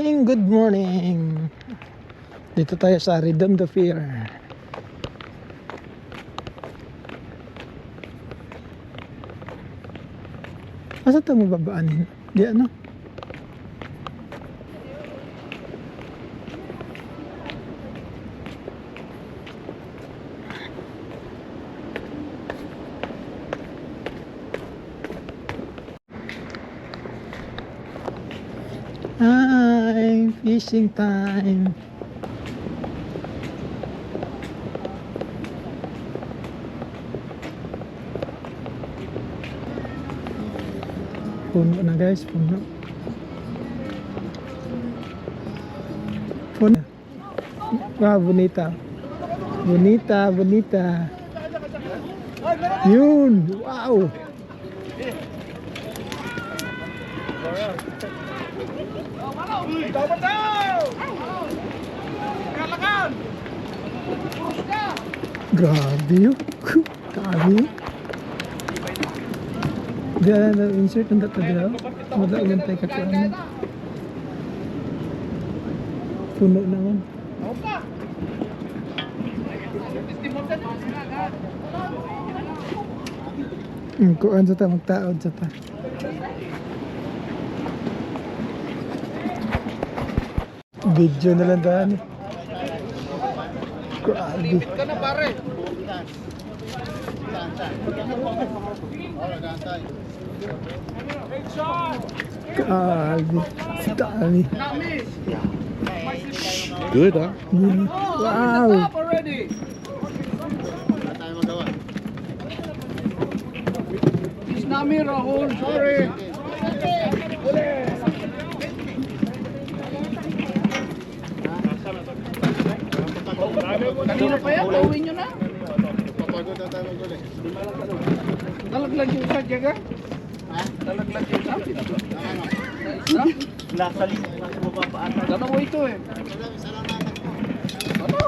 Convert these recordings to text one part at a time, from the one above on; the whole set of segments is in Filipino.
morning, good morning. Dito tayo sa Redondo Pier. Asa tayo mababaanin? Di ano? Hi, fishing time. Puno na guys, puno. Puno. Wow, bonita. Bonita, bonita. Yun, wow. Dapat daw! Kalakan! Grabe yun. Grabe yun. Diyan na insert ang data diyan. Madaan tayo kakuan. Puno naman. Kuan sa ta magtaod sa ta. Video na lang daan. Grabe. Ka na pare. Grabe. Dami. Good, huh? Wow. Already. It's Nami Rahul, sorry. Kanina pa yan, gawin nyo na. Talaglag yung isa, Jaga. Talaglag yung isa. Nasa link. Dalawa ito eh. Ano?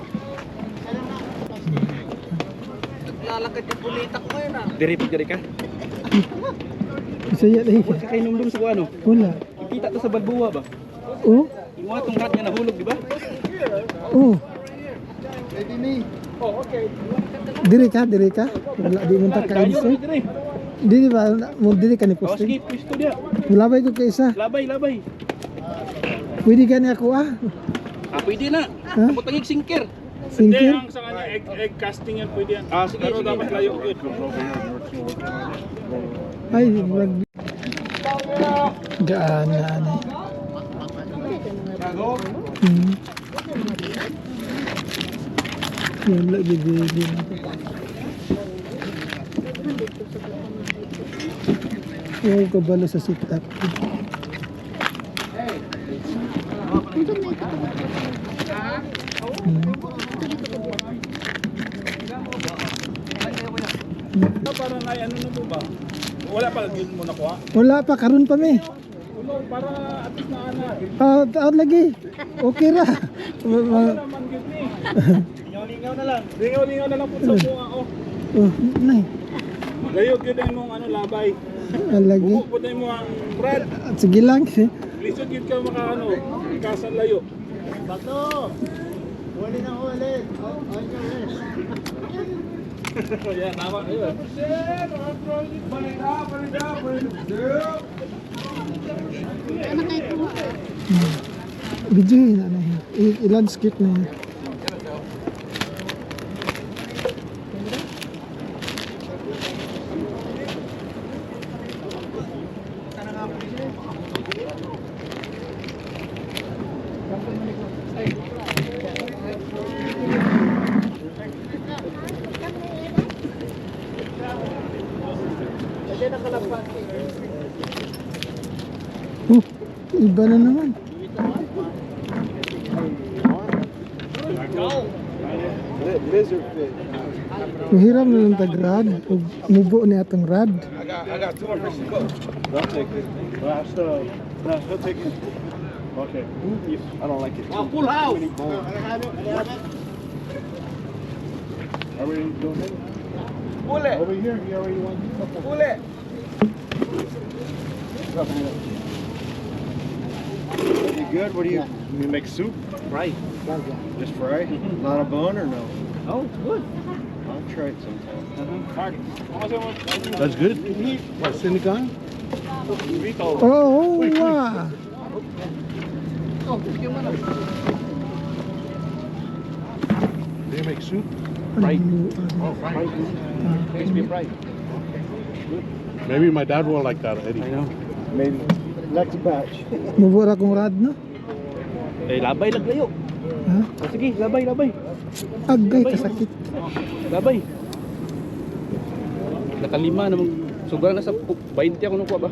Naglalakad yung bulita ko ngayon ah. Diripid ka. Isaya na Huwag ka kayo nung sa ano. Wala. Ikita to sa Balboa ba? Oh? Yung mga tong rat nga nahulog, di ba? Oh. Ready me? Oh, okay. Diri ka, diri ka. Wala di mo ta ka Dayo, isa. dire. Diri ba mo diri ka ni Oh, posting? sige, pwesto dia. Labay ko kay isa. Labay. Pwede gani ako ah. Ah, pwede na. Ha? Putangig sinker. Sinker. Ang sa kanya, egg casting yan pwede yan. Ah, sige, Pero sige. dapat layo good. Ay, wag. Gaan na ano. Wala gigi. Ay, kabalo sa sit-up. Para na ano na po ba? Wala pa yun mo nakuha. Wala pa, karon pa mi. Uno, para at least na Out lagi. Okay ra. naman good ni. Lingaw-lingaw na lang. Lingaw-lingaw na lang po sa bunga ko. Oh, nay. Layo good ang mong ano labay. Lagi. Buko po mo ang brad. Sige lang. Lisod yun ka maka ano, ikasan layo. Bato! Huli na huli. On your list. Yeah, tama. Ayun. Video yun, ano yun. I-landscape na yun. Oh, iba na naman. Mahiram na lang tag-rad. Mubo ni atong rad. I got 2 more fish to go. I'll take it. He'll take it. Okay. I don't like it. Oh, full house! Are we doing it? Huli! Over here, you already want to. Huli! Up here. You good? What do you make soup? Fry. Just fry? Not a bone or no? Oh, good. I'll try it sometime. That's good. What, sinigang? Oh, wow. Oh, yung mana. Do you make soup? Fried. Oh, fried. Crispy fried. Maybe my dad will like that, Eddie. I know. Maybe. Next batch. Mubura kong rad, no? Eh, labay laglayo. Ha? Oh, sige, labay. Agay, kasakit. Labay. Nakalima namang sobra na sa 20 ako nakuha ba?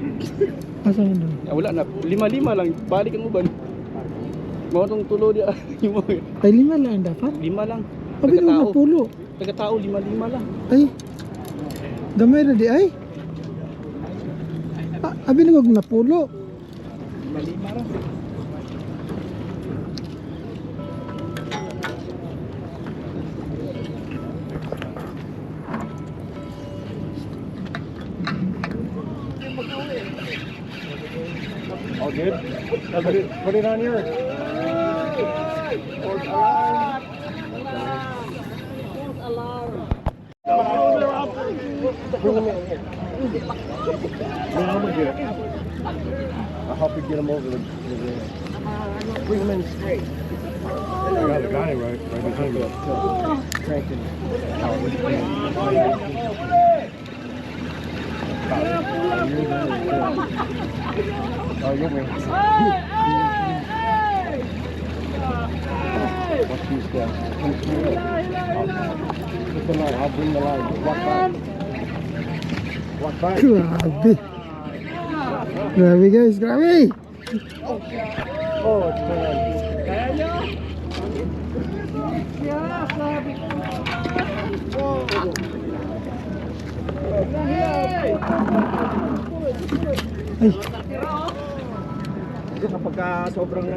Asa mo doon? Wala na, 5 lang. Balik ang uban. Mga tong tulo dia. Yung mga Ay, 5 lang dapat? 5 lang. Abi na Taga-tao. mapulo. Taga-tao 5 lang. Ay, gamay na di ay. Abi na wag napulo. 5 lang. All good? Put it on your. Bring them in here. No, I'm gonna get it. I'll help you get them over the. Bring them in straight. I got the guy right behind me. Cranking. Oh, you're me. Watch these guys. Put the line. I'll bring the line. Walk by. Walk by. Grabe. Grabe guys, grabe. Oh, it's on. Ay, Kapag sobrang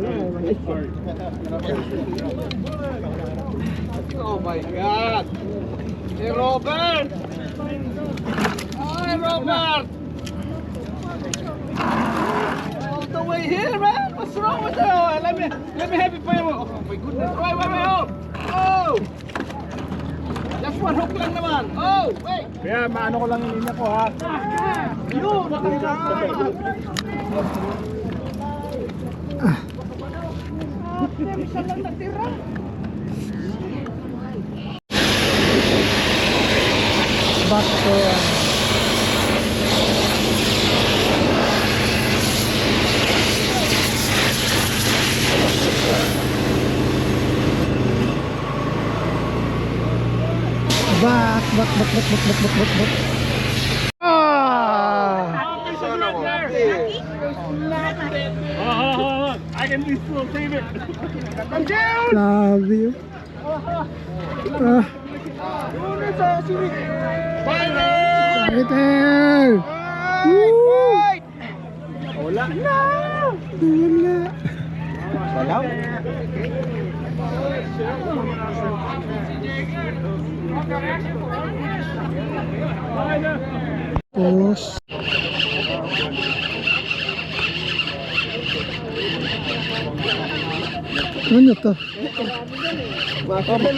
Oh my God! Hey Robert! Hi Robert! All the way here, man! What's wrong with you? Let me help you pay mo. Oh my goodness! Wait! Oh! Just one hook lang naman. Oh! Wait! Kaya maano ko lang yung linya ko ha. Yun! back to back. I can be still save it. Grabe yun. Fighter! Woo! Wala. Wala. Tapos ano to? Makarel?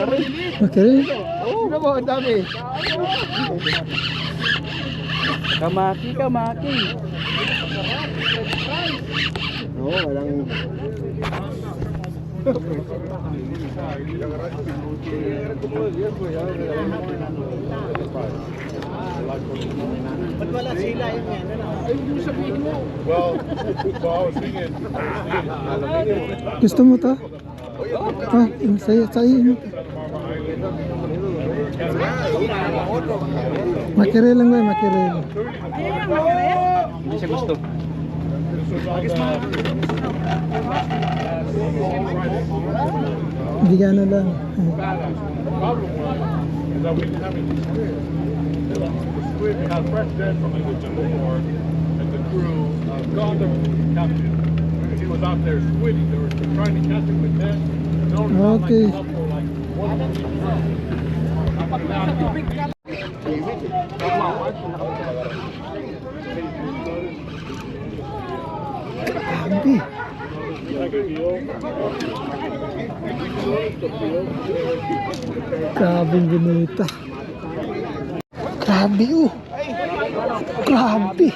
Oh, ano mo? Ang dami. Kamaki. Oo, walang. Ba't wala sila yun yan? Ay, hindi mo sabihin mo. Well, I was thinking. Gusto mo to? Ah, sa'yo mo. Makarel lang ba? Makarel. Hindi siya gusto. Hindi gano'n lang. Problem was is that we didn't have any squid. The squid had fresh dead from the jungle war, and the crew got the captain. He was out there squidding. They were trying to catch him with nets. They only found Okay. like enough for like 1 week. Grabe. Grabing binita. Grabe oh. Grabe.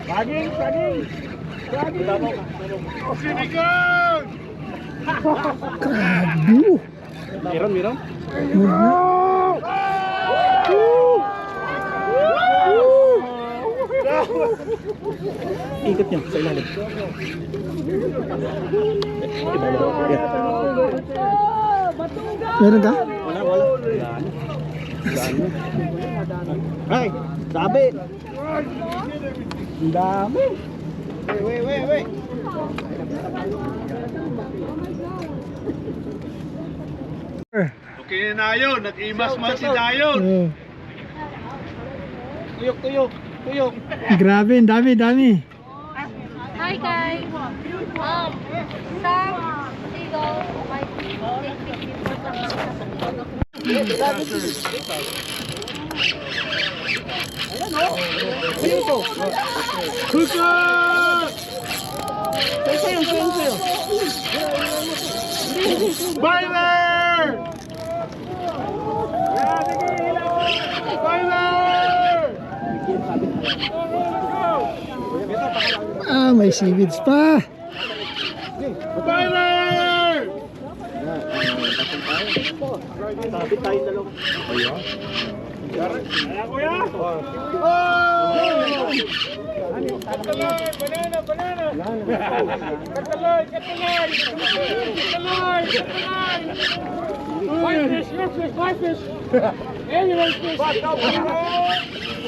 Saging! Grabe oh. Miram! Ikot niyo sa ilalim. Meron ka? Wala. Ay, sabi. Ang dami. Wait. Okay na yun. Nag-imas man si Dayon. Oh. Tuyok. Grabe, ang dami. Hi guys! Sam, Seagull, my Ah, may seaweeds pa. Sabi tayo dalawa.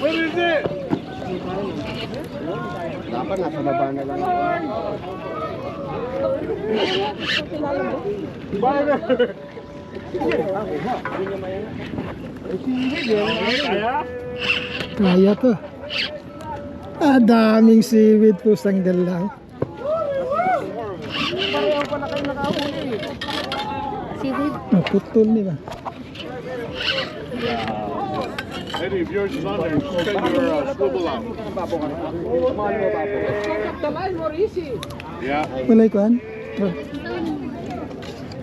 What is it? Dapat nasa baba na lang. Kaya to. Ah, daming seaweed po sang dalaw. seaweed. Naputol nila. Eddie, if yours is on there, just send your swivel out. Yeah. Walay kuan.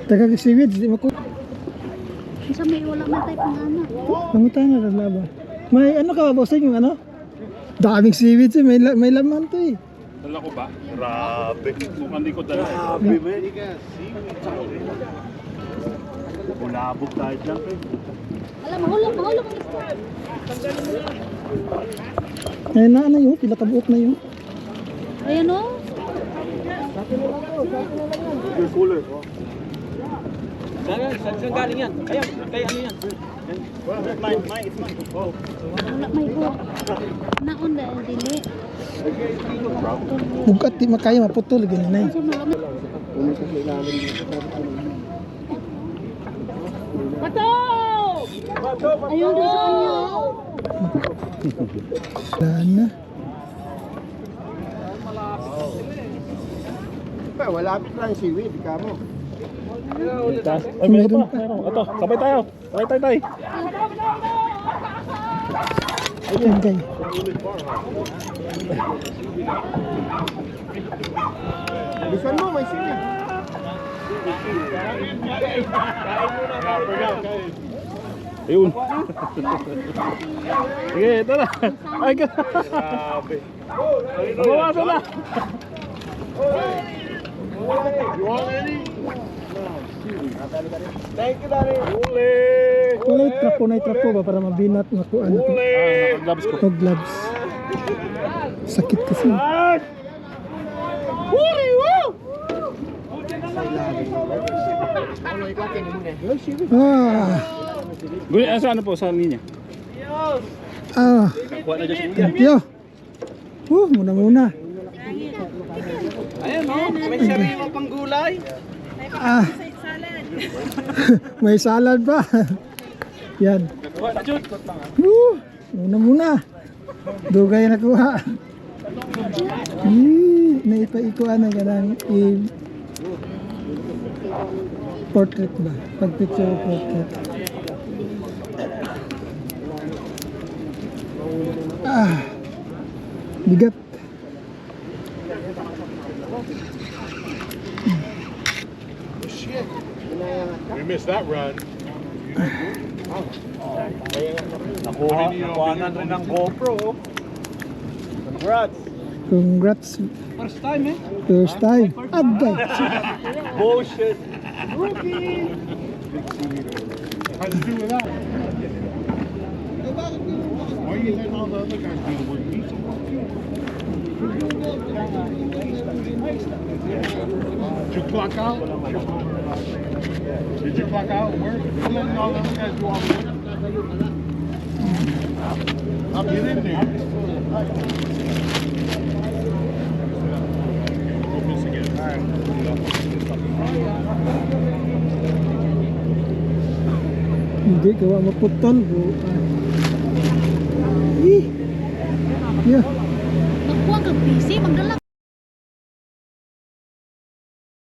Taga seaweed di mako. Isa may wala man tayo pang ano. Pangutan na lang ba? May ano ka ba bossing yung ano? Daming seaweed eh. May laman to eh. Dala ko ba? Grabe. Kung hindi ko dala. Sabi ba? Bulabog tayo dyan. Alam, mahulog ang isda. Ayun na ano yun. Pila kabuok na yun. Ayan o. Your cooler. Saan galing yan? Kaya ano yan? Wala may buhok. Naon dahil dili. Bugat di makaya maputol ganyan na eh. Kasi wala na. Ayun doon sa kanya. Wala na. Malapit lang seaweed, kamo. Ay, meron pa. Ito, sabay tayo. Tay. Ayun kayo. Bisan mo, may seaweed. Ayun. Sige, ito na. Ay, grabe. Mabawasan na. You want any? Thank you, Daddy. Walay trapo ba para mabinat makuan ko. Gloves ko. O gloves. Sakit kasi. Ah. Gawin, sa ano po, sa linya? Ah. Kuha na dyan. Thank you. Muna. Ayan, no? May sariwa pang gulay. Ah. May salad pa. Yan. Muna. Dugay na kuha. Naipaikuan na ganang portrait ba? Pag-picture portrait. Ah. Bigat. missed that run. Nakuha na rin ng GoPro. Congrats. Congrats. First time eh. First time. Agay. Bullshit. How'd you do with that? Why are you letting all the other guys do the work? You need some work too. Did you clock out? Did you clock out and work? You're letting all the other guys do all the work. I'll get in there. Go miss again. All right. Hindi gawa maputol. Yeah. Magkuha ka busy, magdala